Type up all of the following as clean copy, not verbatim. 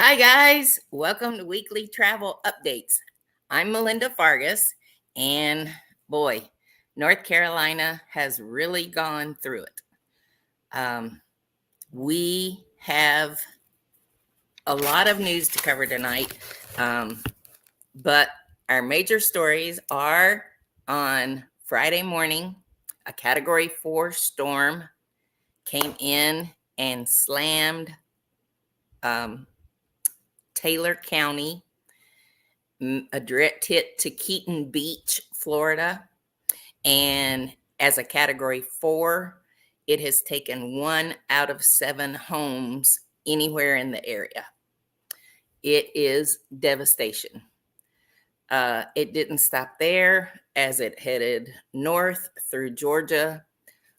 Hi, guys. Welcome to Weekly Travel Updates. I'm Melinda Fargas, and boy, North Carolina has really gone through it. We have a lot of news to cover tonight, but our major stories are on Friday morning. A Category 4 storm came in and slammed Taylor County, a direct hit to Keaton Beach, Florida. And as a Category 4, it has taken 1 out of 7 homes anywhere in the area. It is devastation. It didn't stop there as it headed north through Georgia,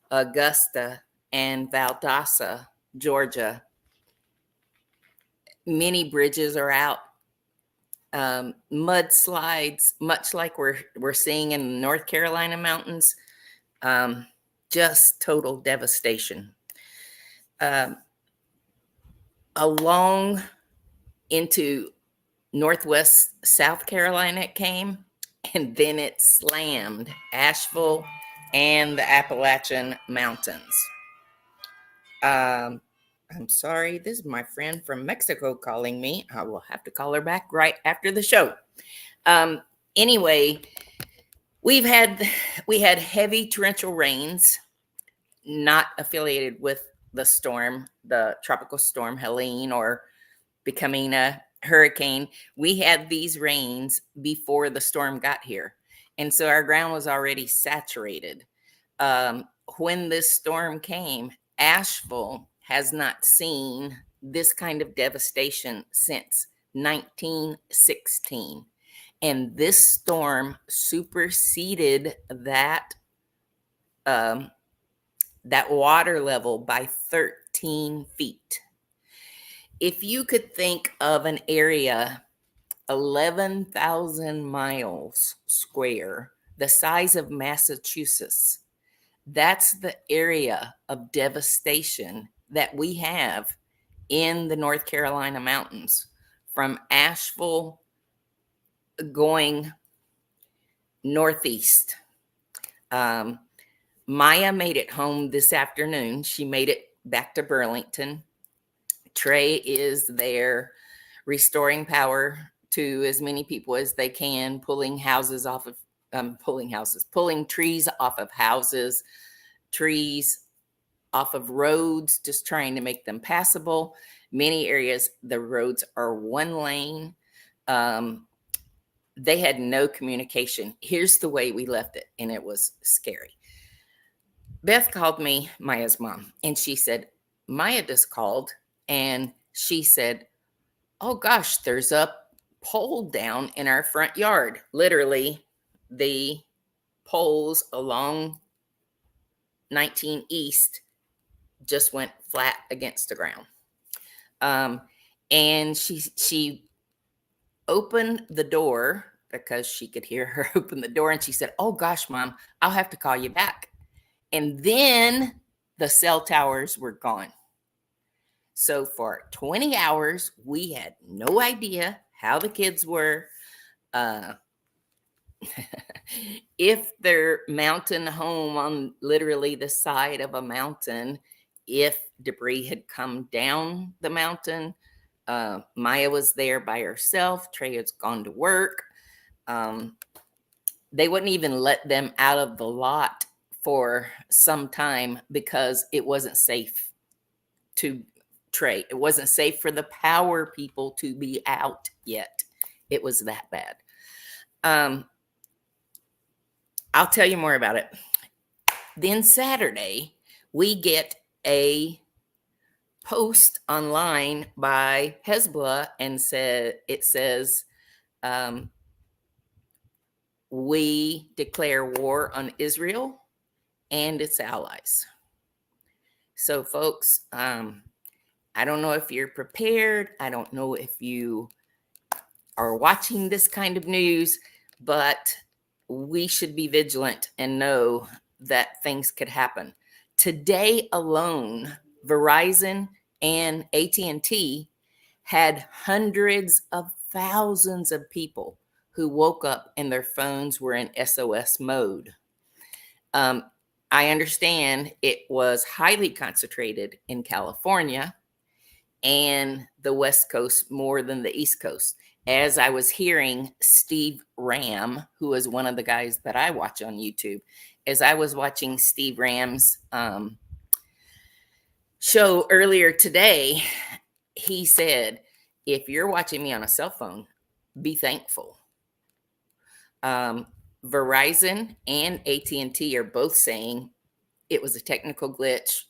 Augusta, and Valdosta, Georgia. Many bridges are out. Mudslides, much like we're seeing in the North Carolina mountains. Just total devastation. Along into northwest South Carolina it came, and then it slammed Asheville and the Appalachian Mountains. I'm sorry, this is my friend from Mexico calling me. I will have to call her back right after the show. Anyway, we had heavy torrential rains, not affiliated with the storm, the tropical storm Helene, or becoming a hurricane. We had these rains before the storm got here, and so our ground was already saturated. When this storm came, Asheville has not seen this kind of devastation since 1916. And this storm superseded that water level by 13 feet. If you could think of an area 11,000 miles square, the size of Massachusetts, that's the area of devastation that we have in the North Carolina mountains, from Asheville going northeast. Maya made it home this afternoon. She made it back to Burlington. Trey is there restoring power to as many people as they can, pulling trees off of houses, trees off of roads, just trying to make them passable. Many areas, the roads are one lane. They had no communication. Here's the way we left it, and it was scary. Beth called me, Maya's mom, and she said, Maya just called, and she said, oh gosh, there's a pole down in our front yard. Literally, the poles along 19 East just went flat against the ground. And she opened the door because she could hear her open the door, and she said, oh gosh, Mom, I'll have to call you back. And then the cell towers were gone. So for 20 hours, we had no idea how the kids were. If their mountain home on literally the side of a mountain, if debris had come down the mountain. Maya was there by herself. Trey has gone to work. They wouldn't even let them out of the lot for some time because it wasn't safe to Trey. It wasn't safe for the power people to be out yet. It was that bad. I'll tell you more about it. Then Saturday, we get a post online by Hezbollah, and it says, we declare war on Israel and its allies. So folks, I don't know if you're prepared. I don't know if you are watching this kind of news, but we should be vigilant and know that things could happen. Today alone, Verizon and AT&T had hundreds of thousands of people who woke up and their phones were in SOS mode. I understand it was highly concentrated in California and the West Coast more than the East Coast. As I was hearing Steve Ram, who is one of the guys that I watch on YouTube, as I was watching Steve Ram's show earlier today, he said, if you're watching me on a cell phone, be thankful. Verizon and AT&T are both saying it was a technical glitch,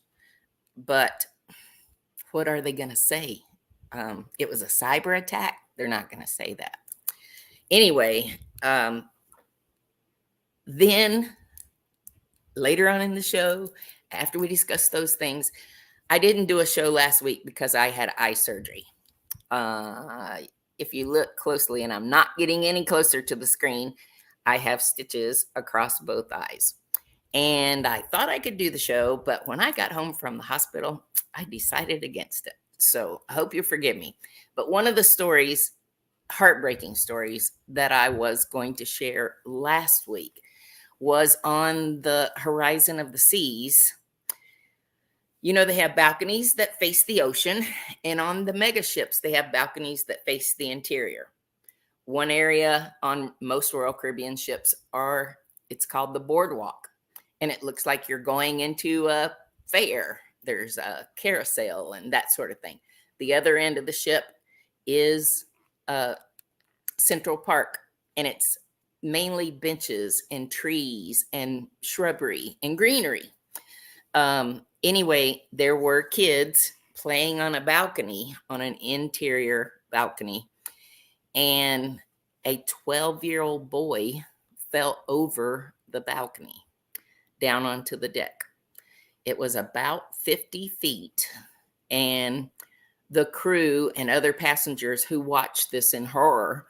but what are they going to say? It was a cyber attack? They're not going to say that. Anyway, then later on in the show, after we discussed those things, I didn't do a show last week because I had eye surgery. If you look closely, and I'm not getting any closer to the screen, I have stitches across both eyes. And I thought I could do the show, but when I got home from the hospital, I decided against it. So I hope you forgive me. But one of the stories, heartbreaking stories, that I was going to share last week was on the horizon of the seas. You know, they have balconies that face the ocean, and on the mega ships, they have balconies that face the interior. One area on most Royal Caribbean ships it's called the boardwalk, and it looks like you're going into a fair. There's a carousel and that sort of thing. The other end of the ship is Central Park, and it's mainly benches and trees and shrubbery and greenery. Anyway, there were kids playing on a balcony, on an interior balcony, and a 12-year-old boy fell over the balcony down onto the deck. It was about 50 feet, and the crew and other passengers who watched this in horror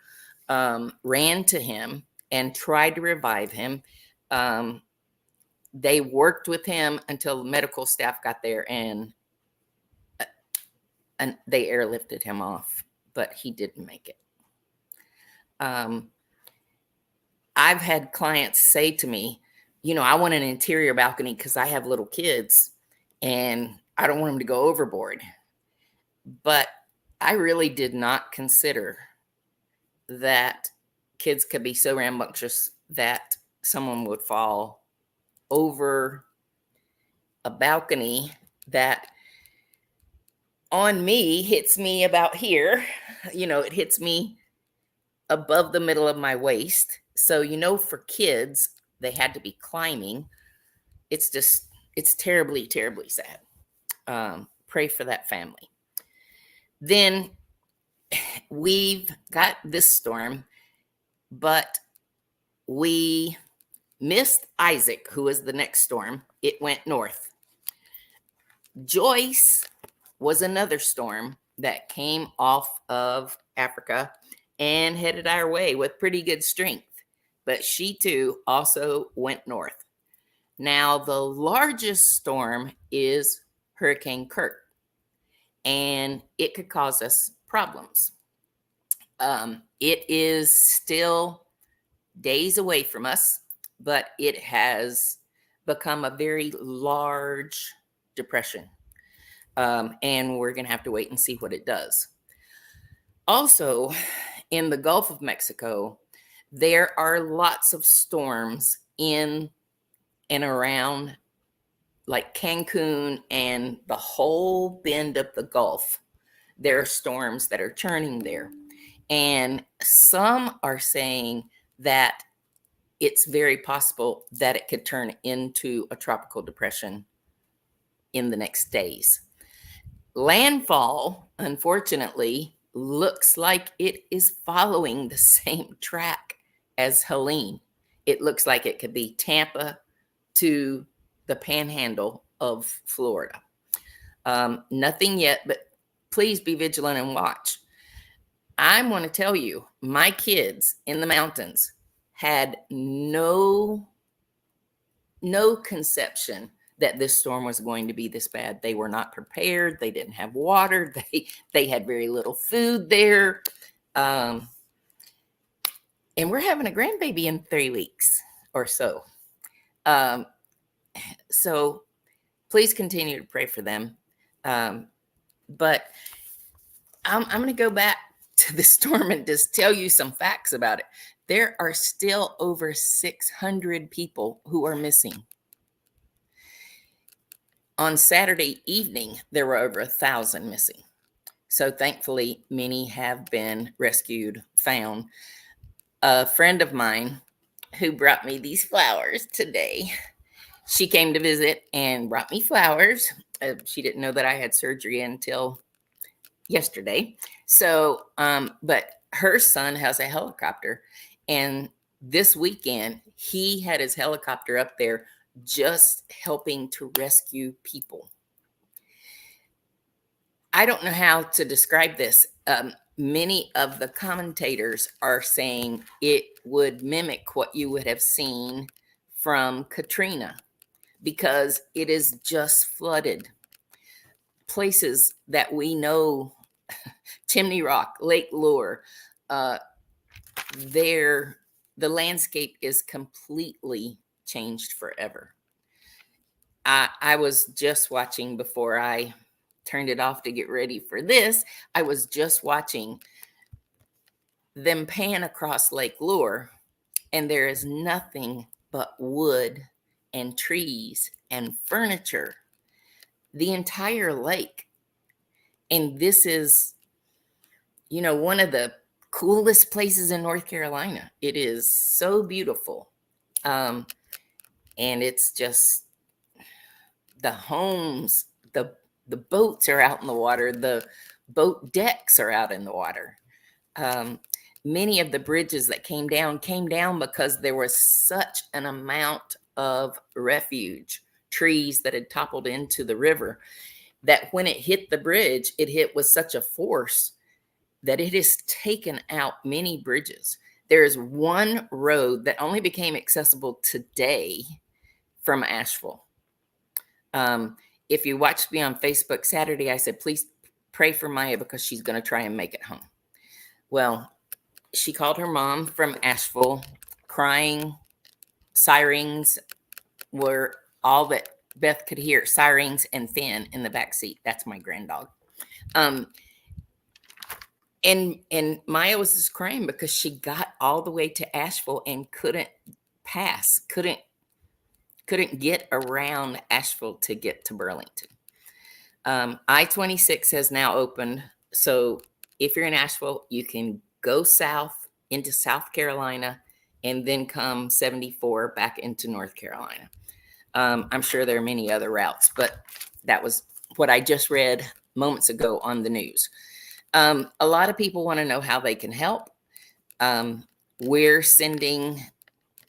ran to him and tried to revive him. They worked with him until the medical staff got there, and they airlifted him off, but he didn't make it. I've had clients say to me, you know, I want an interior balcony because I have little kids and I don't want them to go overboard. But I really did not consider that kids could be so rambunctious that someone would fall over a balcony that on me hits me about here. You know, it hits me above the middle of my waist. So, you know, for kids, they had to be climbing. It's terribly, terribly sad. Pray for that family. Then we've got this storm, but we missed Isaac, who was the next storm. It went north. Joyce was another storm that came off of Africa and headed our way with pretty good strength, but she too also went north. Now, the largest storm is Hurricane Kurt, and it could cause us problems. It is still days away from us, but it has become a very large depression. And we're going to have to wait and see what it does. Also, in the Gulf of Mexico, there are lots of storms in and around like Cancun and the whole bend of the Gulf. There are storms that are churning there. And some are saying that it's very possible that it could turn into a tropical depression in the next days. Landfall, unfortunately, looks like it is following the same track as Helene. It looks like it could be Tampa to the panhandle of Florida. Nothing yet, but please be vigilant and watch. I want to tell you, my kids in the mountains had no conception that this storm was going to be this bad. They were not prepared. They didn't have water. They had very little food there. And we're having a grandbaby in 3 weeks or so. So please continue to pray for them. But I'm going to go back to the storm and just tell you some facts about it. There are still over 600 people who are missing. On Saturday evening, there were over 1,000 missing. So thankfully, many have been rescued, found. A friend of mine who brought me these flowers today, she came to visit and brought me flowers. She didn't know that I had surgery until yesterday. So, but her son has a helicopter, and this weekend he had his helicopter up there just helping to rescue people. I don't know how to describe this. Many of the commentators are saying it would mimic what you would have seen from Katrina, because it is just flooded. Places that we know, Chimney Rock, Lake Lure, the landscape is completely changed forever. I was just watching before I turned it off to get ready for this. I was just watching them pan across Lake Lure, and there is nothing but wood and trees and furniture, the entire lake. And this is, one of the coolest places in North Carolina. It is so beautiful. And it's just the homes, the boats are out in the water. The boat decks are out in the water. Many of the bridges that came down because there was such an amount of refuge, trees that had toppled into the river, that when it hit the bridge, it hit with such a force that it has taken out many bridges. There is one road that only became accessible today from Asheville. If you watched me on Facebook Saturday, I said, please pray for Maya because she's going to try and make it home. Well, she called her mom from Asheville, crying. Sirens were all that Beth could hear. Sirens and Finn in the back seat. That's my granddog. And Maya was just crying because she got all the way to Asheville and couldn't pass, couldn't get around Asheville to get to Burlington. I-26 has now opened. So if you're in Asheville, you can go south into South Carolina and then come 74 back into North Carolina. I'm sure there are many other routes, but that was what I just read moments ago on the news. A lot of people want to know how they can help. We're sending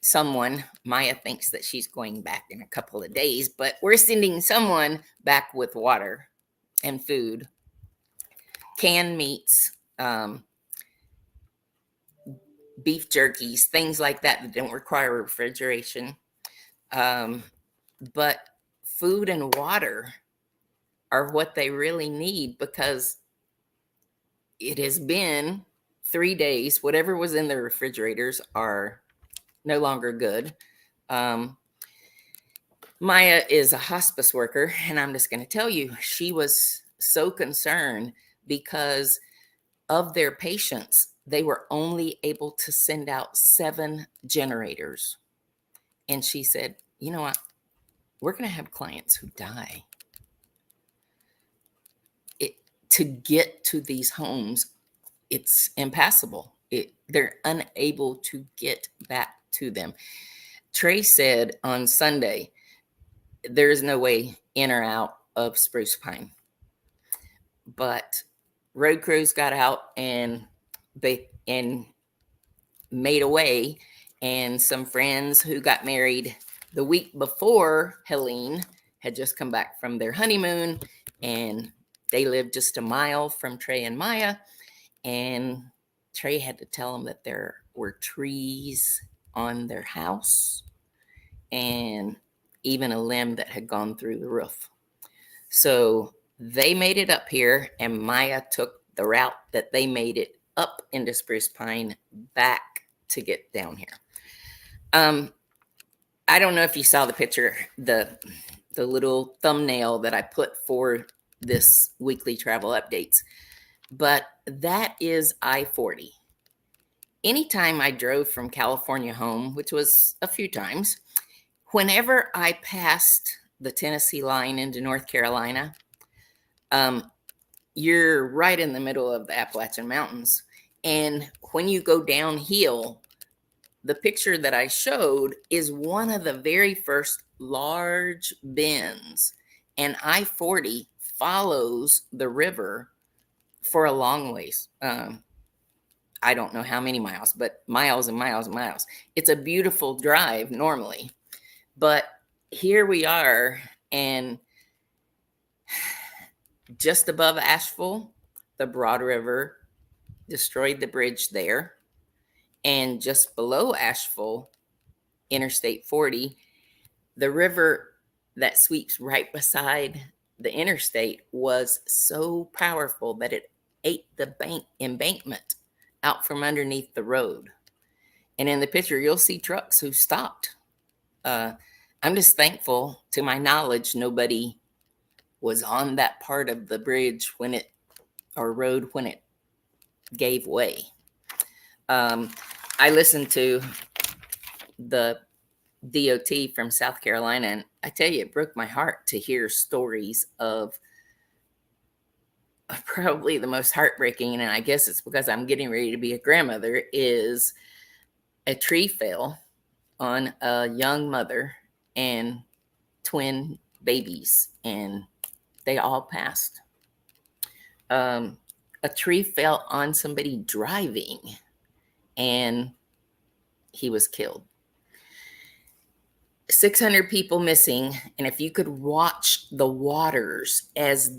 someone. Maya thinks that she's going back in a couple of days, but we're sending someone back with water and food, canned meats, beef jerkies, things like that don't require refrigeration. But food and water are what they really need, because it has been 3 days. Whatever was in the refrigerators are no longer good. Maya is a hospice worker, and I'm just going to tell you, she was so concerned because of their patients. They were only able to send out 7 generators. And she said, you know what? We're going to have clients who die. To get to these homes, it's impassable. They're unable to get back to them. Trey said on Sunday, there's no way in or out of Spruce Pine. But road crews got out and made a way. And some friends who got married the week before Helene had just come back from their honeymoon, and they lived just a mile from Trey and Maya. And Trey had to tell them that there were trees on their house, and even a limb that had gone through the roof. So they made it up here, and Maya took the route that they made it up into Spruce Pine back to get down here. I don't know if you saw the picture, the little thumbnail that I put for this weekly travel updates, but that is I-40. Anytime I drove from California home, which was a few times, whenever I passed the Tennessee line into North Carolina, you're right in the middle of the Appalachian Mountains. And when you go downhill, the picture that I showed is one of the very first large bends. And I-40 follows the river for a long ways. I don't know how many miles, but miles and miles and miles. It's a beautiful drive normally. But here we are, and just above Asheville, the Broad River destroyed the bridge there. And just below Asheville, Interstate 40, the river that sweeps right beside the interstate was so powerful that it ate the embankment out from underneath the road. And in the picture, you'll see trucks who stopped. I'm just thankful, to my knowledge, nobody was on that part of the bridge road when it gave way. I listened to the DOT from South Carolina, and I tell you, it broke my heart to hear stories of probably the most heartbreaking, and I guess it's because I'm getting ready to be a grandmother, is a tree fell on a young mother and twin babies, and they all passed. A tree fell on somebody driving, and he was killed. 600 people missing. And if you could watch the waters as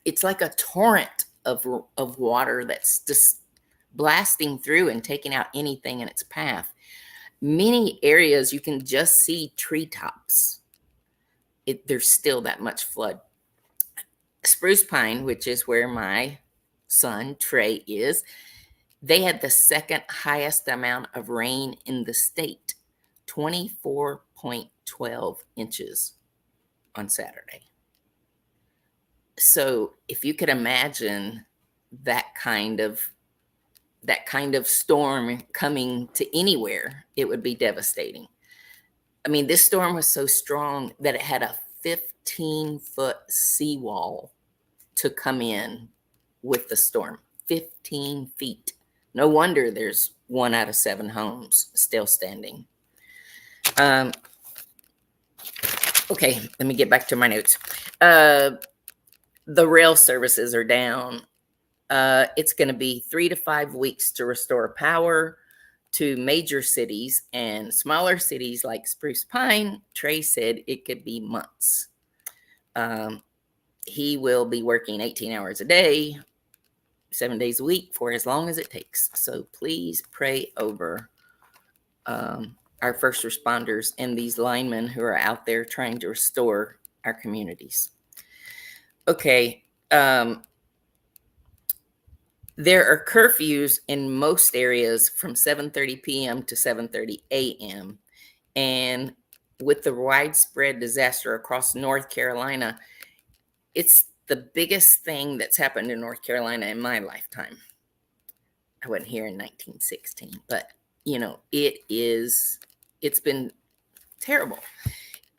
it's like a torrent of water that's just blasting through and taking out anything in its path. Many areas you can just see treetops. There's still that much flood. Spruce Pine, which is where my son Trey is, they had the second highest amount of rain in the state, 24.12 inches on Saturday. So if you could imagine that kind of storm coming to anywhere, it would be devastating. I mean, this storm was so strong that it had a 15-foot seawall to come in with the storm. 15 feet. No wonder there's 1 out of 7 homes still standing. Okay, let me get back to my notes. The rail services are down. It's going to be 3 to 5 weeks to restore power to major cities, and smaller cities like Spruce Pine, Trey said it could be months. He will be working 18 hours a day, 7 days a week for as long as it takes. So please pray over our first responders and these linemen who are out there trying to restore our communities. Okay. There are curfews in most areas from 7:30 p.m. to 7:30 a.m. And with the widespread disaster across North Carolina, it's the biggest thing that's happened in North Carolina in my lifetime. I wasn't here in 1916, but it's been terrible.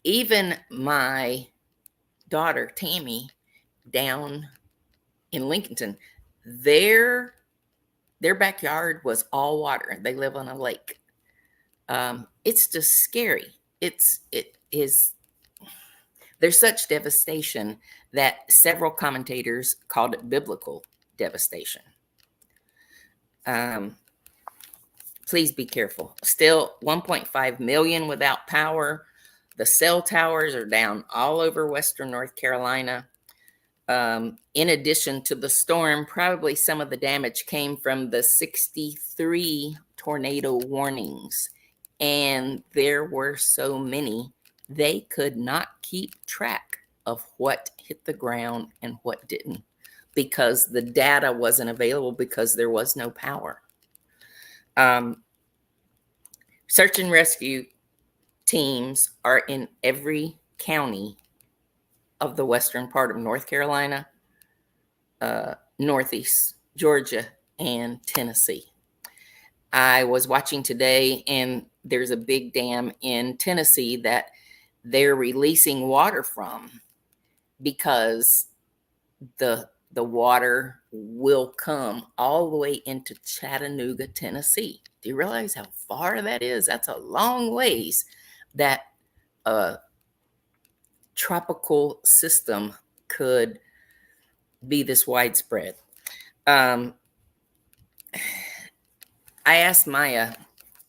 Even my daughter, Tammy, down in Lincolnton, their backyard was all water. They live on a lake. It's just scary. There's such devastation that several commentators called it biblical devastation. Please be careful. Still 1.5 million without power. The cell towers are down all over Western North Carolina. In addition to the storm, probably some of the damage came from the 63 tornado warnings And there were so many, they could not keep track of what hit the ground and what didn't, because the data wasn't available because there was no power. Search and rescue teams are in every county of the western part of North Carolina, Northeast Georgia, and Tennessee. I was watching today, and there's a big dam in Tennessee that they're releasing water from, because the water will come all the way into Chattanooga, Tennessee. Do you realize how far that is? That's a long ways that a tropical system could be this widespread. I asked Maya,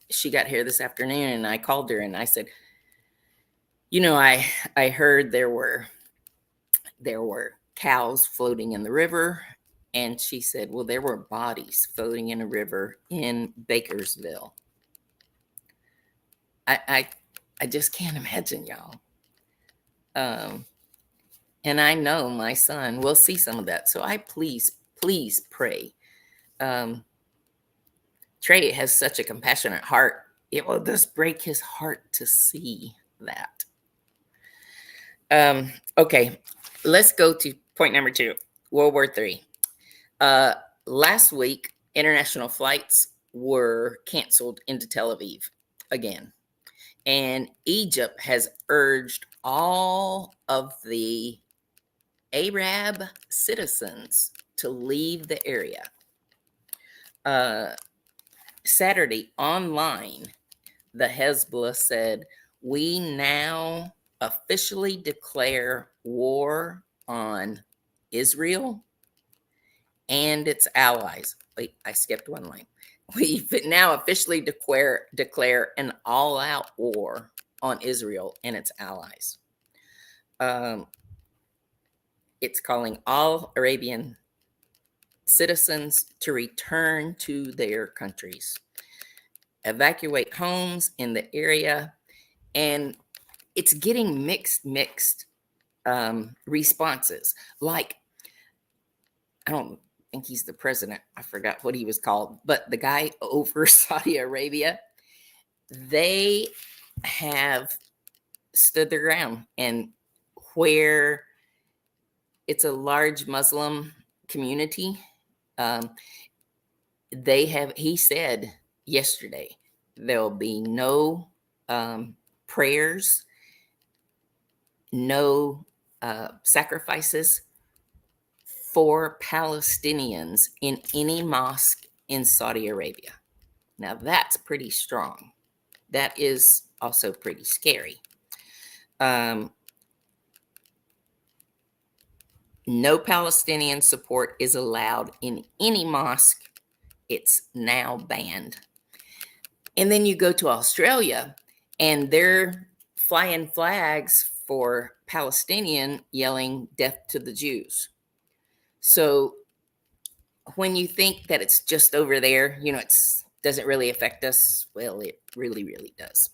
she got here this afternoon, and I called her and I said, I heard there were cows floating in the river. And she said, well, there were bodies floating in a river in Bakersville. I just can't imagine, y'all. And I know my son will see some of that. So I please pray. Trey has such a compassionate heart. It will just break his heart to see that. Okay, let's go to point number 2, World War III. Last week, international flights were canceled into Tel Aviv again. And Egypt has urged all of the Arab citizens to leave the area. Saturday, online, the Hezbollah said, we now officially declare war on Israel and its allies. Wait, I skipped one line. We now officially declare an all-out war on Israel and its allies. It's calling all Arabian citizens to return to their countries, evacuate homes in the area, and it's getting mixed responses. Like, I don't think he's the president. I forgot what he was called, but the guy over Saudi Arabia, they have stood their ground, and where it's a large Muslim community, he said yesterday, there'll be no prayers, no sacrifices for Palestinians in any mosque in Saudi Arabia. Now that's pretty strong. That is also pretty scary. No Palestinian support is allowed in any mosque. It's now banned. And then you go to Australia, and they're flying flags for Palestinian, yelling death to the Jews. So when you think that it's just over there, it doesn't really affect us. Well, it really, really does.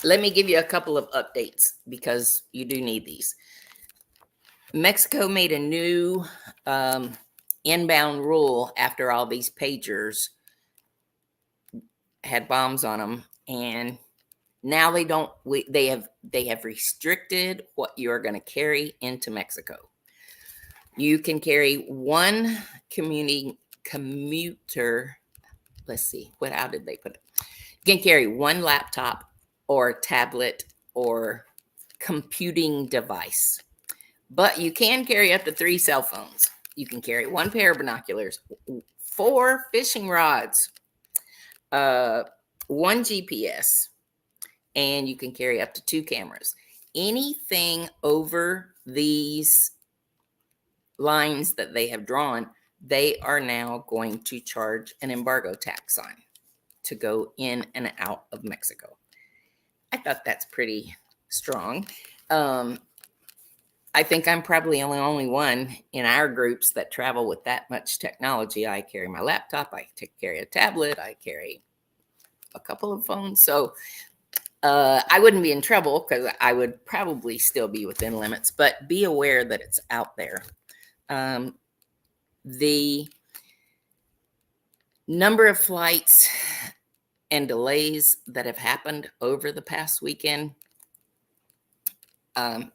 Let me give you a couple of updates, because you do need these. Mexico made a new inbound rule after all these pagers had bombs on them, and now they have restricted what you're going to carry into Mexico. You can carry one commuter. Let's see, how did they put it? You can carry one laptop or tablet or computing device, but you can carry up to 3 cell phones. You can carry 1 pair of binoculars, 4 fishing rods, 1 GPS, and you can carry up to 2 cameras. Anything over these lines that they have drawn, they are now going to charge an embargo tax on to go in and out of Mexico. I thought that's pretty strong. I think I'm probably the only one in our groups that travel with that much technology. I carry my laptop, I carry a tablet, I carry a couple of phones. So I wouldn't be in trouble because I would probably still be within limits, but be aware that it's out there. The number of flights and delays that have happened over the past weekend,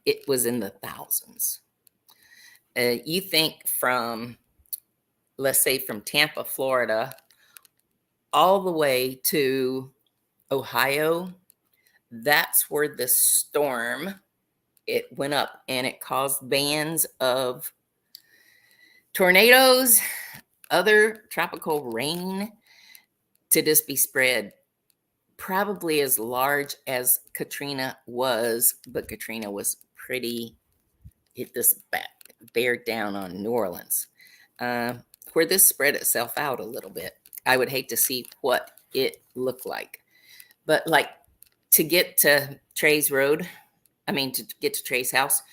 it was in the thousands. You think from, let's say, from Tampa, Florida, all the way to Ohio, that's where the storm, it went up and it caused bands of tornadoes, other tropical rain to just be spread, probably as large as Katrina was, but Katrina was pretty, hit this bear down on New Orleans. Where this spread itself out a little bit, I would hate to see what it looked like. But like to get to Trey's road, to get to Trey's house,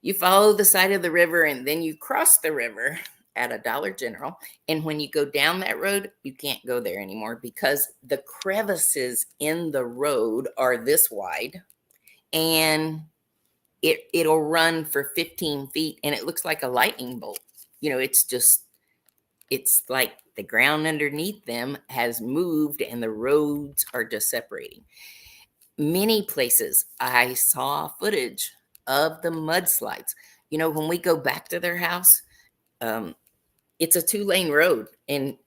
you follow the side of the river and then you cross the river at a Dollar General. And when you go down that road, you can't go there anymore because the crevices in the road are this wide and it'll run for 15 feet and it looks like a lightning bolt. It's like the ground underneath them has moved and the roads are just separating. Many places I saw footage of the mudslides. When we go back to their house, it's a 2-lane road. And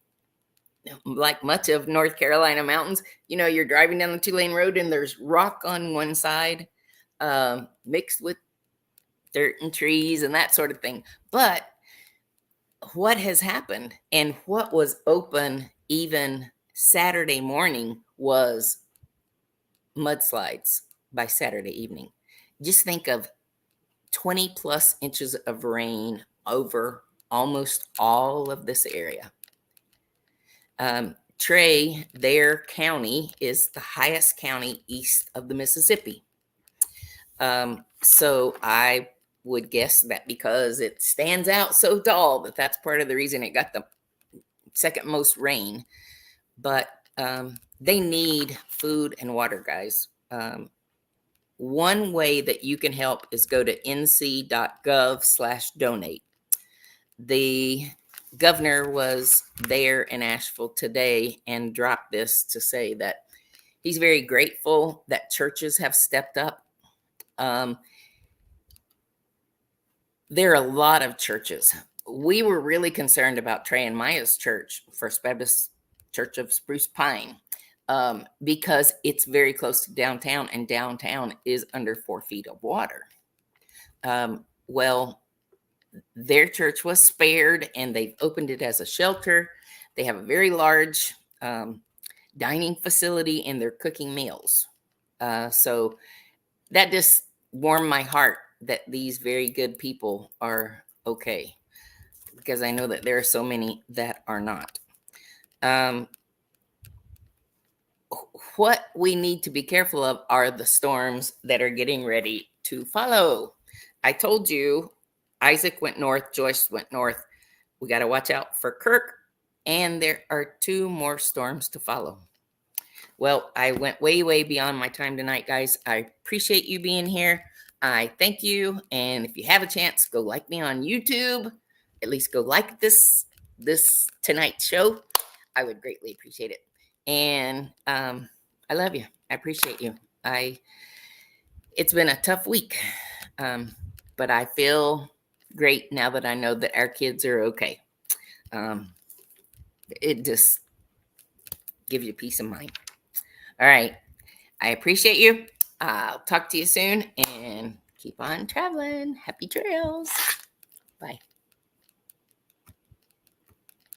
like much of North Carolina mountains, you're driving down the 2-lane road and there's rock on one side, mixed with dirt and trees and that sort of thing. But what has happened and what was open even Saturday morning was mudslides by Saturday evening. Just think of 20 plus inches of rain over almost all of this area. Trey, their county, is the highest county east of the Mississippi. So I would guess that because it stands out so tall, that's part of the reason it got the second most rain. But they need food and water, guys. One way that you can help is go to nc.gov/donate. The governor was there in Asheville today and dropped this to say that he's very grateful that churches have stepped up. There are a lot of churches. We were really concerned about Trey and Maya's church, First Baptist Church of Spruce Pine, because it's very close to downtown and downtown is under 4 feet of water. Well, their church was spared and they've opened it as a shelter. They have a very large dining facility and they're cooking meals. So that just warmed my heart that these very good people are okay, because I know that there are so many that are not. What we need to be careful of are the storms that are getting ready to follow. I told you Isaac went north, Joyce went north. We got to watch out for Kirk, and there are 2 more storms to follow. Well, I went way, way beyond my time tonight, guys. I appreciate you being here. I thank you. And if you have a chance, go like me on YouTube. At least go like this tonight's show. I would greatly appreciate it. And I love you. I appreciate you. It's been a tough week, but I feel great now that I know that our kids are okay. It just gives you peace of mind. All right. I appreciate you. I'll talk to you soon and keep on traveling. Happy trails. Bye.